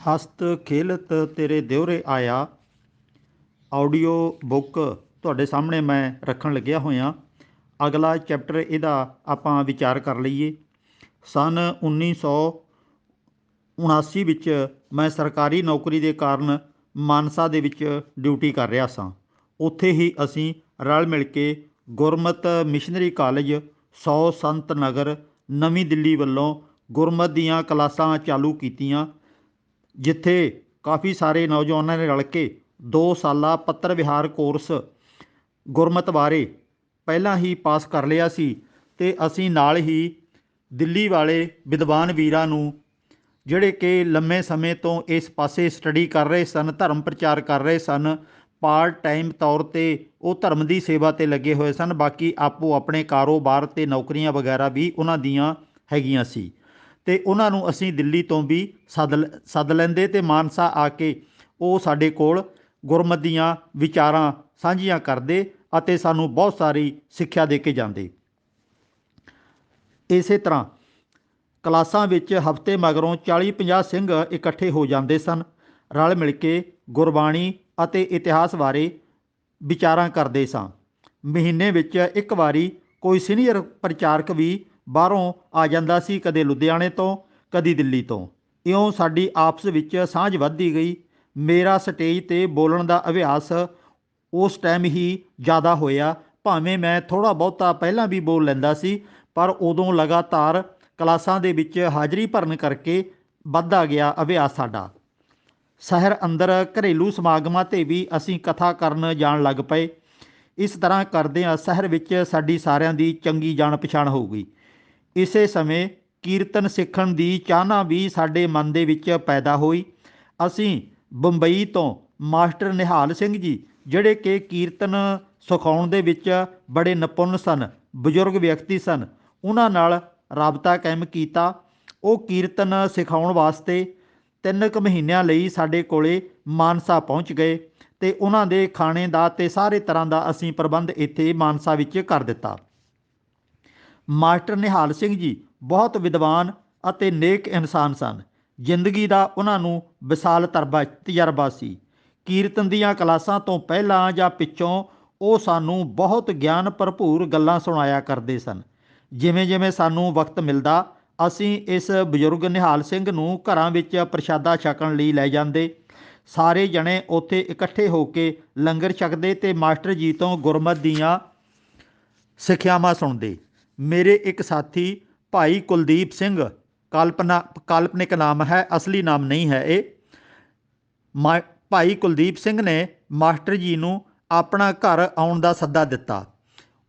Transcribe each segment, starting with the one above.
ਹਸਤ ਖੇਲਤ ਤੇਰੇ ਦਿਉਰੇ ਆਇਆ audio book ਤੁਹਾਡੇ ਸਾਹਮਣੇ ਮੈਂ ਰੱਖਣ ਲੱਗਿਆ ਹੋਇਆ। ਅਗਲਾ ਚੈਪਟਰ ਇਹਦਾ ਆਪਾਂ ਵਿਚਾਰ ਕਰ ਲਈਏ। ਸੰਨ 1979 ਵਿੱਚ ਮੈਂ ਸਰਕਾਰੀ ਨੌਕਰੀ ਦੇ ਕਾਰਨ ਮਾਨਸਾ ਦੇ ਵਿੱਚ ਡਿਊਟੀ ਕਰ ਰਿਹਾ ਸਾਂ। ਉੱਥੇ ਹੀ ਅਸੀਂ ਰਲ ਮਿਲ ਕੇ ਗੁਰਮਤ ਮਿਸ਼ਨਰੀ ਕਾਲਜ 100 ਸੰਤ ਨਗਰ ਨਵੀਂ ਦਿੱਲੀ ਵੱਲੋਂ ਗੁਰਮਤ ਦੀਆਂ ਕਲਾਸਾਂ ਚਾਲੂ ਕੀਤੀਆਂ, ਜਿੱਥੇ ਕਾਫੀ ਸਾਰੇ ਨੌਜਵਾਨਾਂ ਨੇ ਰਲ ਕੇ 2 ਸਾਲਾ ਪੱਤਰ ਵਿਹਾਰ ਕੋਰਸ ਗੁਰਮਤ ਬਾਰੇ ਪਹਿਲਾਂ ਹੀ ਪਾਸ ਕਰ ਲਿਆ ਸੀ। ਅਤੇ ਅਸੀਂ ਨਾਲ ਹੀ ਦਿੱਲੀ ਵਾਲੇ ਵਿਦਵਾਨ ਵੀਰਾਂ ਨੂੰ, ਜਿਹੜੇ ਕਿ ਲੰਮੇ ਸਮੇਂ ਤੋਂ ਇਸ ਪਾਸੇ ਸਟੱਡੀ ਕਰ ਰਹੇ ਸਨ, ਧਰਮ ਪ੍ਰਚਾਰ ਕਰ ਰਹੇ ਸਨ, ਪਾਰਟ ਟਾਈਮ ਤੌਰ 'ਤੇ ਉਹ ਧਰਮ ਦੀ ਸੇਵਾ 'ਤੇ ਲੱਗੇ ਹੋਏ ਸਨ। ਬਾਕੀ ਆਪੋ ਆਪਣੇ ਕਾਰੋਬਾਰ ਅਤੇ ਨੌਕਰੀਆਂ ਵਗੈਰਾ ਵੀ ਉਹਨਾਂ ਦੀਆਂ ਹੈਗੀਆਂ ਸੀ, ਅਤੇ ਉਹਨਾਂ ਨੂੰ ਅਸੀਂ ਦਿੱਲੀ ਤੋਂ ਵੀ ਸੱਦ ਲੈਂਦੇ ਅਤੇ ਮਾਨਸਾ ਆ ਕੇ ਉਹ ਸਾਡੇ ਕੋਲ ਗੁਰਮਤ ਦੀਆਂ ਵਿਚਾਰਾਂ ਸਾਂਝੀਆਂ ਕਰਦੇ ਅਤੇ ਸਾਨੂੰ ਬਹੁਤ ਸਾਰੀ ਸਿੱਖਿਆ ਦੇ ਕੇ ਜਾਂਦੇ। ਇਸੇ ਤਰ੍ਹਾਂ ਕਲਾਸਾਂ ਵਿੱਚ ਹਫ਼ਤੇ ਮਗਰੋਂ 40-50 ਸਿੰਘ ਇਕੱਠੇ ਹੋ ਜਾਂਦੇ ਸਨ। ਰਲ ਮਿਲ ਕੇ ਗੁਰਬਾਣੀ ਅਤੇ ਇਤਿਹਾਸ ਬਾਰੇ ਵਿਚਾਰਾਂ ਕਰਦੇ ਸਾਂ। ਮਹੀਨੇ ਵਿੱਚ ਇੱਕ ਵਾਰੀ ਕੋਈ ਸੀਨੀਅਰ ਪ੍ਰਚਾਰਕ ਵੀ ਬਾਹਰੋਂ ਆ ਜਾਂਦਾ ਸੀ, ਕਦੇ ਲੁਧਿਆਣੇ ਤੋਂ, ਕਦੀ ਦਿੱਲੀ ਤੋਂ। ਇਉਂ ਸਾਡੀ ਆਪਸ ਵਿੱਚ ਸਾਂਝ ਵੱਧਦੀ ਗਈ। ਮੇਰਾ ਸਟੇਜ 'ਤੇ ਬੋਲਣ ਦਾ ਅਭਿਆਸ ਉਸ ਟਾਈਮ ਹੀ ਜ਼ਿਆਦਾ ਹੋਇਆ। ਭਾਵੇਂ ਮੈਂ ਥੋੜ੍ਹਾ ਬਹੁਤਾ ਪਹਿਲਾਂ ਵੀ ਬੋਲ ਲੈਂਦਾ ਸੀ, ਪਰ ਉਦੋਂ ਲਗਾਤਾਰ ਕਲਾਸਾਂ ਦੇ ਵਿੱਚ ਹਾਜ਼ਰੀ ਭਰਨ ਕਰਕੇ ਵੱਧਦਾ ਗਿਆ ਅਭਿਆਸ ਸਾਡਾ। ਸ਼ਹਿਰ ਅੰਦਰ ਘਰੇਲੂ ਸਮਾਗਮਾਂ 'ਤੇ ਵੀ ਅਸੀਂ ਕਥਾ ਕਰਨ ਜਾਣ ਲੱਗ ਪਏ। ਇਸ ਤਰ੍ਹਾਂ ਕਰਦਿਆਂ ਸ਼ਹਿਰ ਵਿੱਚ ਸਾਡੀ ਸਾਰਿਆਂ ਦੀ ਚੰਗੀ ਜਾਣ ਪਛਾਣ ਹੋ ਗਈ। ਇਸੇ ਸਮੇਂ ਕੀਰਤਨ ਸਿੱਖਣ ਦੀ ਚਾਹਨਾ ਵੀ ਸਾਡੇ ਮਨ ਦੇ ਵਿੱਚ ਪੈਦਾ ਹੋਈ। ਅਸੀਂ ਬੰਬਈ ਤੋਂ ਮਾਸਟਰ ਨਿਹਾਲ ਸਿੰਘ ਜੀ, ਜਿਹੜੇ ਕਿ ਕੀਰਤਨ ਸਿਖਾਉਣ ਦੇ ਵਿੱਚ ਬੜੇ ਨਿਪੁੰਨ ਸਨ, ਬਜ਼ੁਰਗ ਵਿਅਕਤੀ ਸਨ, ਉਹਨਾਂ ਨਾਲ ਰਾਬਤਾ ਕਾਇਮ ਕੀਤਾ। ਉਹ ਕੀਰਤਨ ਸਿਖਾਉਣ ਵਾਸਤੇ 3 ਕੁ ਮਹੀਨਿਆਂ ਲਈ ਸਾਡੇ ਕੋਲੇ ਮਾਨਸਾ ਪਹੁੰਚ ਗਏ, ਅਤੇ ਉਹਨਾਂ ਦੇ ਖਾਣੇ ਦਾ ਅਤੇ ਸਾਰੇ ਤਰ੍ਹਾਂ ਦਾ ਅਸੀਂ ਪ੍ਰਬੰਧ ਇੱਥੇ ਮਾਨਸਾ ਵਿੱਚ ਕਰ ਦਿੱਤਾ। ਮਾਸਟਰ ਨਿਹਾਲ ਸਿੰਘ ਜੀ ਬਹੁਤ ਵਿਦਵਾਨ ਅਤੇ ਨੇਕ ਇਨਸਾਨ ਸਨ। ਜ਼ਿੰਦਗੀ ਦਾ ਉਹਨਾਂ ਨੂੰ ਵਿਸ਼ਾਲ ਤਜਰਬਾ ਸੀ। ਕੀਰਤਨ ਦੀਆਂ ਕਲਾਸਾਂ ਤੋਂ ਪਹਿਲਾਂ ਜਾਂ ਪਿੱਛੋਂ ਉਹ ਸਾਨੂੰ ਬਹੁਤ ਗਿਆਨ ਭਰਪੂਰ ਗੱਲਾਂ ਸੁਣਾਇਆ ਕਰਦੇ ਸਨ। ਜਿਵੇਂ ਜਿਵੇਂ ਸਾਨੂੰ ਵਕਤ ਮਿਲਦਾ, ਅਸੀਂ ਇਸ ਬਜ਼ੁਰਗ ਨਿਹਾਲ ਸਿੰਘ ਨੂੰ ਘਰਾਂ ਵਿੱਚ ਪ੍ਰਸ਼ਾਦਾ ਛਕਣ ਲਈ ਲੈ ਜਾਂਦੇ। ਸਾਰੇ ਜਣੇ ਉੱਥੇ ਇਕੱਠੇ ਹੋ ਕੇ ਲੰਗਰ ਛਕਦੇ ਅਤੇ ਮਾਸਟਰ ਜੀ ਤੋਂ ਗੁਰਮਤ ਦੀਆਂ ਸਿੱਖਿਆਵਾਂ ਸੁਣਦੇ। ਮੇਰੇ ਇੱਕ ਸਾਥੀ ਭਾਈ ਕੁਲਦੀਪ ਸਿੰਘ, ਕਾਲਪਨਿਕ ਨਾਮ ਹੈ, ਅਸਲੀ ਨਾਮ ਨਹੀਂ ਹੈ ਇਹ, ਭਾਈ ਕੁਲਦੀਪ ਸਿੰਘ ਨੇ ਮਾਸਟਰ ਜੀ ਨੂੰ ਆਪਣਾ ਘਰ ਆਉਣ ਦਾ ਸੱਦਾ ਦਿੱਤਾ।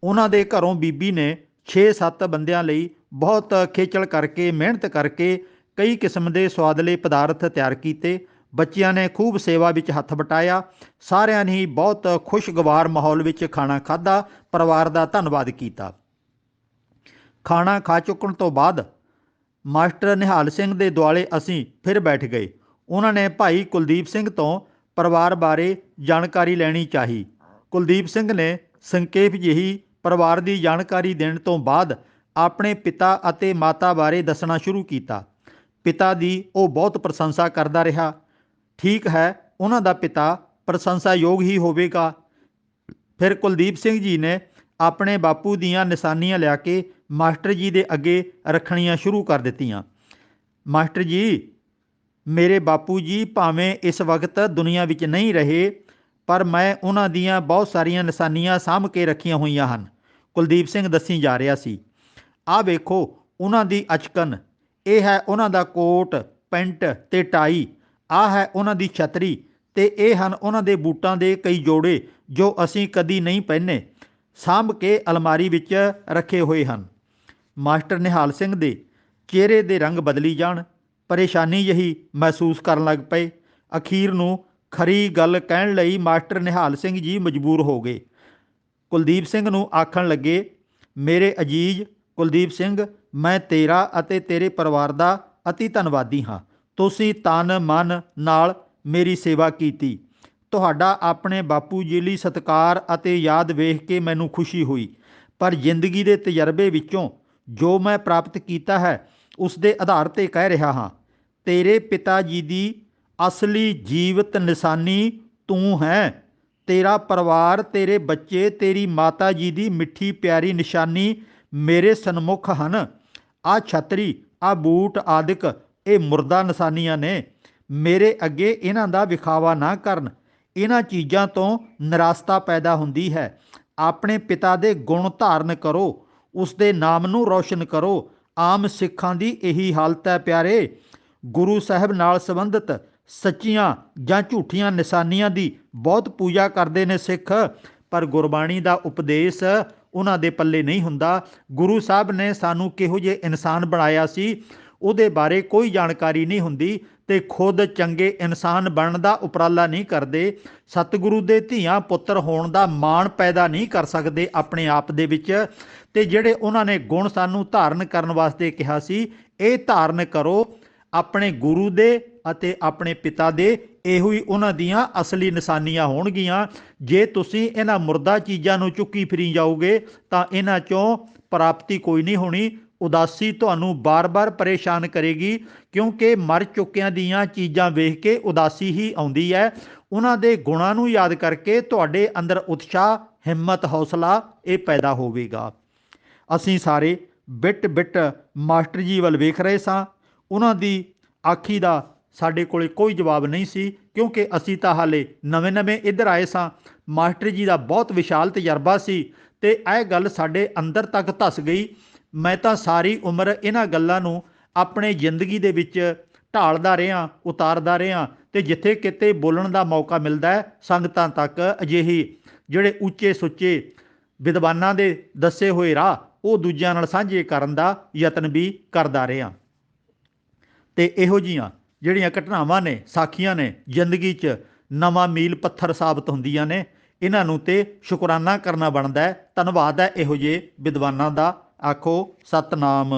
ਉਹਨਾਂ ਦੇ ਘਰੋਂ ਬੀਬੀ ਨੇ 6-7 ਬੰਦਿਆਂ ਲਈ ਬਹੁਤ ਖੇਚਲ ਕਰਕੇ, ਮਿਹਨਤ ਕਰਕੇ ਕਈ ਕਿਸਮ ਦੇ ਸੁਆਦਲੇ ਪਦਾਰਥ ਤਿਆਰ ਕੀਤੇ। ਬੱਚਿਆਂ ਨੇ ਖੂਬ ਸੇਵਾ ਵਿੱਚ ਹੱਥ ਵਟਾਇਆ। ਸਾਰਿਆਂ ਨੇ ਹੀ ਬਹੁਤ ਖੁਸ਼ਗਵਾਰ ਮਾਹੌਲ ਵਿੱਚ ਖਾਣਾ ਖਾਧਾ, ਪਰਿਵਾਰ ਦਾ ਧੰਨਵਾਦ ਕੀਤਾ। ਖਾਣਾ ਖਾ ਚੁੱਕਣ ਤੋਂ ਬਾਅਦ ਮਾਸਟਰ ਨਿਹਾਲ ਸਿੰਘ ਦੇ ਦੁਆਲੇ ਅਸੀਂ ਫਿਰ ਬੈਠ ਗਏ। ਉਹਨਾਂ ਨੇ ਭਾਈ ਕੁਲਦੀਪ ਸਿੰਘ ਤੋਂ ਪਰਿਵਾਰ ਬਾਰੇ ਜਾਣਕਾਰੀ ਲੈਣੀ ਚਾਹੀ। ਕੁਲਦੀਪ ਸਿੰਘ ਨੇ ਸੰਖੇਪ ਜਿਹੀ ਪਰਿਵਾਰ ਦੀ ਜਾਣਕਾਰੀ ਦੇਣ ਤੋਂ ਬਾਅਦ ਆਪਣੇ ਪਿਤਾ ਅਤੇ ਮਾਤਾ ਬਾਰੇ ਦੱਸਣਾ ਸ਼ੁਰੂ ਕੀਤਾ। ਪਿਤਾ ਦੀ ਉਹ ਬਹੁਤ ਪ੍ਰਸ਼ੰਸਾ ਕਰਦਾ ਰਿਹਾ। ਠੀਕ ਹੈ, ਉਹਨਾਂ ਦਾ ਪਿਤਾ ਪ੍ਰਸ਼ੰਸਾਯੋਗ ਹੀ ਹੋਵੇਗਾ। ਫਿਰ ਕੁਲਦੀਪ ਸਿੰਘ ਜੀ ਨੇ ਆਪਣੇ ਬਾਪੂ ਦੀਆਂ ਨਿਸ਼ਾਨੀਆਂ ਲਿਆ ਕੇ ਮਾਸਟਰ ਜੀ ਦੇ ਅੱਗੇ ਰੱਖਣੀਆਂ ਸ਼ੁਰੂ ਕਰ ਦਿੱਤੀਆਂ। ਮਾਸਟਰ ਜੀ, ਮੇਰੇ ਬਾਪੂ ਜੀ ਭਾਵੇਂ ਇਸ ਵਕਤ ਦੁਨੀਆ ਵਿੱਚ ਨਹੀਂ ਰਹੇ, ਪਰ ਮੈਂ ਉਹਨਾਂ ਦੀਆਂ ਬਹੁਤ ਸਾਰੀਆਂ ਨਿਸ਼ਾਨੀਆਂ ਸਾਂਭ ਕੇ ਰੱਖੀਆਂ ਹੋਈਆਂ ਹਨ। ਕੁਲਦੀਪ ਸਿੰਘ ਦੱਸੀ ਜਾ ਰਿਹਾ ਸੀ। ਆਹ ਵੇਖੋ ਉਹਨਾਂ ਦੀ ਅਚਕਨ, ਇਹ ਹੈ ਉਹਨਾਂ ਦਾ ਕੋਟ ਪੈਂਟ ਅਤੇ ਟਾਈ, ਆਹ ਹੈ ਉਹਨਾਂ ਦੀ ਛਤਰੀ, ਅਤੇ ਇਹ ਹਨ ਉਹਨਾਂ ਦੇ ਬੂਟਾਂ ਦੇ ਕਈ ਜੋੜੇ ਜੋ ਅਸੀਂ ਕਦੀ ਨਹੀਂ ਪਹਿਨੇ, ਸਾਂਭ ਕੇ ਅਲਮਾਰੀ ਵਿੱਚ ਰੱਖੇ ਹੋਏ ਹਨ। ਮਾਸਟਰ ਨਿਹਾਲ ਸਿੰਘ ਦੇ ਚਿਹਰੇ ਦੇ ਰੰਗ ਬਦਲੀ ਜਾਣ, ਪਰੇਸ਼ਾਨੀ ਜਿਹੀ ਮਹਿਸੂਸ ਕਰਨ ਲੱਗ ਪਏ। ਅਖੀਰ ਨੂੰ ਖਰੀ ਗੱਲ ਕਹਿਣ ਲਈ ਮਾਸਟਰ ਨਿਹਾਲ ਸਿੰਘ ਜੀ ਮਜਬੂਰ ਹੋ ਗਏ। ਕੁਲਦੀਪ ਸਿੰਘ ਨੂੰ ਆਖਣ ਲੱਗੇ, ਮੇਰੇ ਅਜੀਜ਼ ਕੁਲਦੀਪ ਸਿੰਘ, ਮੈਂ ਤੇਰਾ ਅਤੇ ਤੇਰੇ ਪਰਿਵਾਰ ਦਾ ਅਤੀ ਧੰਨਵਾਦੀ ਹਾਂ। ਤੁਸੀਂ ਤਨ ਮਨ ਨਾਲ ਮੇਰੀ ਸੇਵਾ ਕੀਤੀ। ਤੁਹਾਡਾ ਆਪਣੇ ਬਾਪੂ ਜੀ ਲਈ ਸਤਿਕਾਰ ਅਤੇ ਯਾਦ ਵੇਖ ਕੇ ਮੈਨੂੰ ਖੁਸ਼ੀ ਹੋਈ, ਪਰ ਜ਼ਿੰਦਗੀ ਦੇ ਤਜਰਬੇ ਵਿੱਚੋਂ ਜੋ ਮੈਂ ਪ੍ਰਾਪਤ ਕੀਤਾ ਹੈ ਉਸ ਦੇ ਆਧਾਰ 'ਤੇ ਕਹਿ ਰਿਹਾ ਹਾਂ। ਤੇਰੇ ਪਿਤਾ ਜੀ ਦੀ असली जीवित निशानी तू है। तेरा परिवार, तेरे बच्चे, तेरी माता जी की मिठी प्यारी निशानी मेरे सन्मुख ਹਨ। आ छतरी, आ बूट आदिक ਇਹ ਮੁਰਦਾ ਨਿਸ਼ਾਨੀਆਂ ਨੇ। ਮੇਰੇ ਅੱਗੇ ਇਹਨਾਂ ਦਾ ਵਿਖਾਵਾ ਨਾ ਕਰਨ। ਇਹਨਾਂ ਚੀਜ਼ਾਂ ਤੋਂ ਨਿਰਾਸਤਾ ਪੈਦਾ ਹੁੰਦੀ ਹੈ। ਆਪਣੇ ਪਿਤਾ ਦੇ ਗੁਣ ਧਾਰਨ ਕਰੋ, ਉਸ ਦੇ ਨਾਮ ਨੂੰ ਰੌਸ਼ਨ ਕਰੋ। ਆਮ ਸਿੱਖਾਂ ਦੀ ਇਹੀ ਹਾਲਤ ਹੈ ਪਿਆਰੇ। ਗੁਰੂ ਸਾਹਿਬ ਨਾਲ ਸੰਬੰਧਿਤ ਸੱਚੀਆਂ ਜਾਂ ਝੂਠੀਆਂ ਨਿਸ਼ਾਨੀਆਂ ਦੀ ਬਹੁਤ ਪੂਜਾ ਕਰਦੇ ਨੇ ਸਿੱਖ, ਪਰ ਗੁਰਬਾਣੀ ਦਾ ਉਪਦੇਸ਼ ਉਹਨਾਂ ਦੇ ਪੱਲੇ ਨਹੀਂ ਹੁੰਦਾ। ਗੁਰੂ ਸਾਹਿਬ ਨੇ ਸਾਨੂੰ ਕਿਹੋ ਜਿਹੇ ਇਨਸਾਨ ਬਣਾਇਆ ਸੀ ਉਹਦੇ ਬਾਰੇ ਕੋਈ ਜਾਣਕਾਰੀ ਨਹੀਂ ਹੁੰਦੀ ਤੇ ਖੁਦ ਚੰਗੇ ਇਨਸਾਨ ਬਣਨ ਦਾ ਉਪਰਾਲਾ ਨਹੀਂ ਕਰਦੇ। ਸਤਿਗੁਰੂ ਦੇ ਧੀਆਂ ਪੁੱਤਰ ਹੋਣ ਦਾ ਮਾਣ ਪੈਦਾ ਨਹੀਂ ਕਰ ਸਕਦੇ ਆਪਣੇ ਆਪ ਦੇ ਵਿੱਚ। ਤੇ ਜਿਹੜੇ ਉਹਨਾਂ ਨੇ ਗੁਣ ਸਾਨੂੰ ਧਾਰਨ ਕਰਨ ਵਾਸਤੇ ਕਿਹਾ ਸੀ, ਇਹ ਧਾਰਨ ਕਰੋ। ਆਪਣੇ ਗੁਰੂ ਦੇ ਅਤੇ ਆਪਣੇ ਪਿਤਾ ਦੇ ਇਹੋ ਹੀ ਉਹਨਾਂ ਦੀਆਂ ਅਸਲੀ ਨਿਸ਼ਾਨੀਆਂ ਹੋਣਗੀਆਂ। ਜੇ ਤੁਸੀਂ ਇਹਨਾਂ ਮੁਰਦਾ ਚੀਜ਼ਾਂ ਨੂੰ ਚੁੱਕੀ ਫਿਰੀ ਜਾਓਗੇ ਤਾਂ ਇਹਨਾਂ 'ਚੋਂ ਪ੍ਰਾਪਤੀ ਕੋਈ ਨਹੀਂ ਹੋਣੀ। ਉਦਾਸੀ ਤੁਹਾਨੂੰ ਬਾਰ-ਬਾਰ ਪਰੇਸ਼ਾਨ ਕਰੇਗੀ, ਕਿਉਂਕਿ ਮਰ ਚੁੱਕਿਆਂ ਦੀਆਂ ਚੀਜ਼ਾਂ ਵੇਖ ਕੇ ਉਦਾਸੀ ਹੀ ਆਉਂਦੀ ਹੈ। ਉਹਨਾਂ ਦੇ ਗੁਣਾਂ ਨੂੰ ਯਾਦ ਕਰਕੇ ਤੁਹਾਡੇ ਅੰਦਰ ਉਤਸ਼ਾਹ, ਹਿੰਮਤ, ਹੌਸਲਾ ਇਹ ਪੈਦਾ ਹੋਵੇਗਾ। ਅਸੀਂ ਸਾਰੇ ਬਿੱਟ ਮਾਸਟਰ ਜੀ ਵੱਲ ਵੇਖ ਰਹੇ ਸਾਂ। ਉਹਨਾਂ ਦੀ ਆਖੀ ਦਾ ਸਾਡੇ ਕੋਲ ਕੋਈ ਜਵਾਬ ਨਹੀਂ ਸੀ, ਕਿਉਂਕਿ ਅਸੀਂ ਤਾਂ ਹਾਲੇ ਨਵੇਂ ਇੱਧਰ ਆਏ ਸਾਂ। ਮਾਸਟਰ ਜੀ ਦਾ ਬਹੁਤ ਵਿਸ਼ਾਲ ਤਜਰਬਾ ਸੀ ਤੇ ਇਹ ਗੱਲ ਸਾਡੇ ਅੰਦਰ ਤੱਕ ਧੱਸ ਗਈ। ਮੈਂ ਤਾਂ ਸਾਰੀ ਉਮਰ ਇਹਨਾਂ ਗੱਲਾਂ ਨੂੰ ਆਪਣੇ ਜ਼ਿੰਦਗੀ ਦੇ ਵਿੱਚ ਢਾਲਦਾ ਰਿਹਾ, ਉਤਾਰਦਾ ਰਿਹਾ ਤੇ ਜਿੱਥੇ ਕਿਤੇ ਬੋਲਣ ਦਾ ਮੌਕਾ ਮਿਲਦਾ ਹੈ, ਸੰਗਤਾਂ ਤੱਕ ਅਜਿਹੀ ਜਿਹੜੇ ਉੱਚੇ ਸੁੱਚੇ ਵਿਦਵਾਨਾਂ ਦੇ ਦੱਸੇ ਹੋਏ ਰਾਹ ਉਹ ਦੂਜਿਆਂ ਨਾਲ ਸਾਂਝੇ ਕਰਨ ਦਾ ਯਤਨ ਵੀ ਕਰਦਾ ਰਿਹਾ। ਤੇ ਇਹੋ ਜਿਹੀਆਂ ਜਿਹੜੀਆਂ ਘਟਨਾਵਾਂ ਨੇ, ਸਾਖੀਆਂ ਨੇ, ਜ਼ਿੰਦਗੀ 'ਚ ਨਵਾਂ ਮੀਲ ਪੱਥਰ ਸਾਬਤ ਹੁੰਦੀਆਂ ਨੇ। ਇਹਨਾਂ ਨੂੰ ਤੇ ਸ਼ੁਕਰਾਨਾ ਕਰਨਾ ਬਣਦਾ ਹੈ। ਧੰਨਵਾਦ ਹੈ ਇਹੋ ਜਿਹੇ ਵਿਦਵਾਨਾਂ ਦਾ। ਆਖੋ ਸਤਨਾਮ।